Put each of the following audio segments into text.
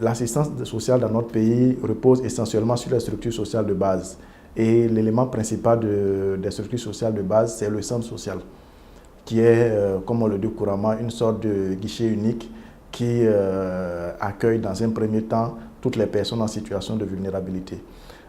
l'assistance sociale dans notre pays repose essentiellement sur les structures sociales de base. Et l'élément principal des structures sociales de base, c'est le centre social, qui est, comme on le dit couramment, une sorte de guichet unique qui accueille dans un premier temps toutes les personnes en situation de vulnérabilité.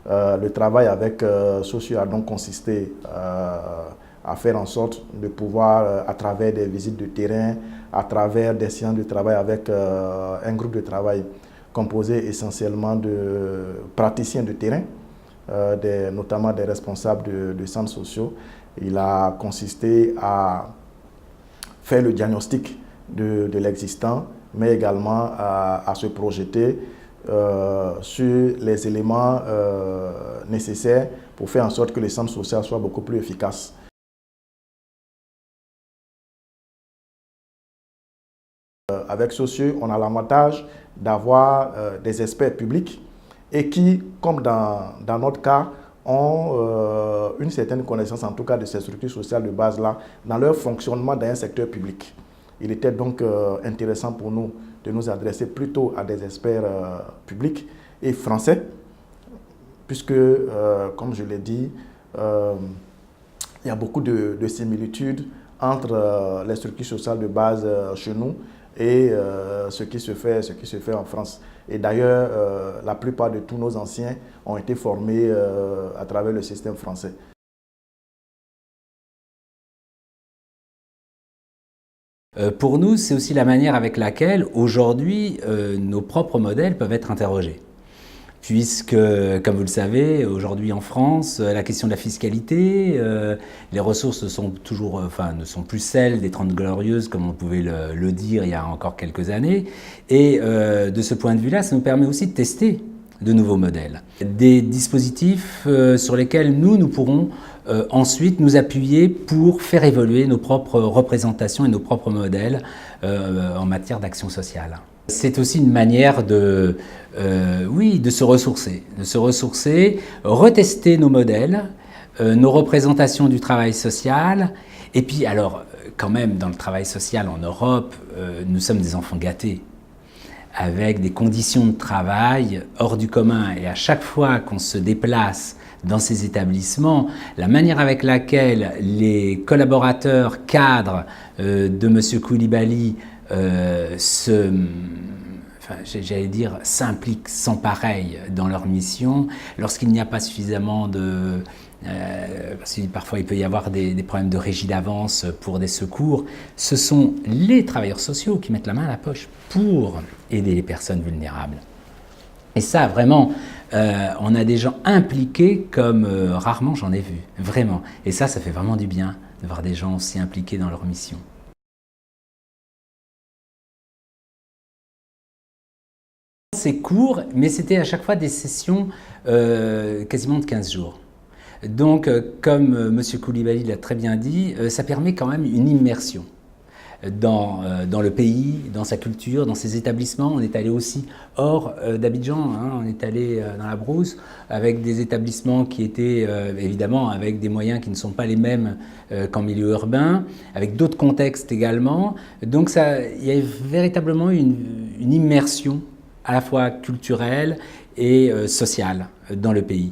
Le travail avec Socio a donc consisté à faire en sorte de pouvoir, à travers des visites de terrain, à travers des séances de travail avec un groupe de travail composé essentiellement de praticiens de terrain, notamment des responsables de centres sociaux. Il a consisté à faire le diagnostic de l'existant, mais également à se projeter sur les éléments nécessaires pour faire en sorte que les centres sociaux soient beaucoup plus efficaces. Avec Socio, on a l'avantage d'avoir des experts publics et qui, comme dans notre cas, ont une certaine connaissance, en tout cas de ces structures sociales de base-là, dans leur fonctionnement dans un secteur public. Il était donc intéressant pour nous de nous adresser plutôt à des experts publics et français, puisque, comme je l'ai dit, il y a beaucoup de similitudes entre les structures sociales de base chez nous et ce qui se fait en France. Et d'ailleurs, la plupart de tous nos anciens ont été formés à travers le système français. Pour nous, c'est aussi la manière avec laquelle, aujourd'hui, nos propres modèles peuvent être interrogés. Puisque, comme vous le savez, aujourd'hui en France, la question de la fiscalité, les ressources ne sont plus celles des 30 Glorieuses, comme on pouvait le dire il y a encore quelques années. Et de ce point de vue-là, ça nous permet aussi de tester de nouveaux modèles. Des dispositifs sur lesquels nous pourrons ensuite nous appuyer pour faire évoluer nos propres représentations et nos propres modèles en matière d'action sociale. C'est aussi une manière de se ressourcer, retester nos modèles, nos représentations du travail social. Et puis alors, quand même, dans le travail social en Europe, nous sommes des enfants gâtés, avec des conditions de travail hors du commun. Et à chaque fois qu'on se déplace dans ces établissements, la manière avec laquelle les collaborateurs cadres de M. Koulibaly s'impliquent sans pareil dans leur mission, lorsqu'il n'y a pas suffisamment de... parce que parfois il peut y avoir des problèmes de régie d'avance pour des secours, ce sont les travailleurs sociaux qui mettent la main à la poche pour aider les personnes vulnérables. Et ça, vraiment, on a des gens impliqués comme rarement j'en ai vu, vraiment. Et ça fait vraiment du bien de voir des gens aussi impliqués dans leur mission. C'est court, mais c'était à chaque fois des sessions quasiment de 15 jours. Donc, comme M. Koulibaly l'a très bien dit, ça permet quand même une immersion dans le pays, dans sa culture, dans ses établissements. On est allé aussi hors d'Abidjan, on est allé dans la brousse avec des établissements qui étaient évidemment avec des moyens qui ne sont pas les mêmes qu'en milieu urbain, avec d'autres contextes également. Donc il y a véritablement une immersion à la fois culturelle et sociale dans le pays.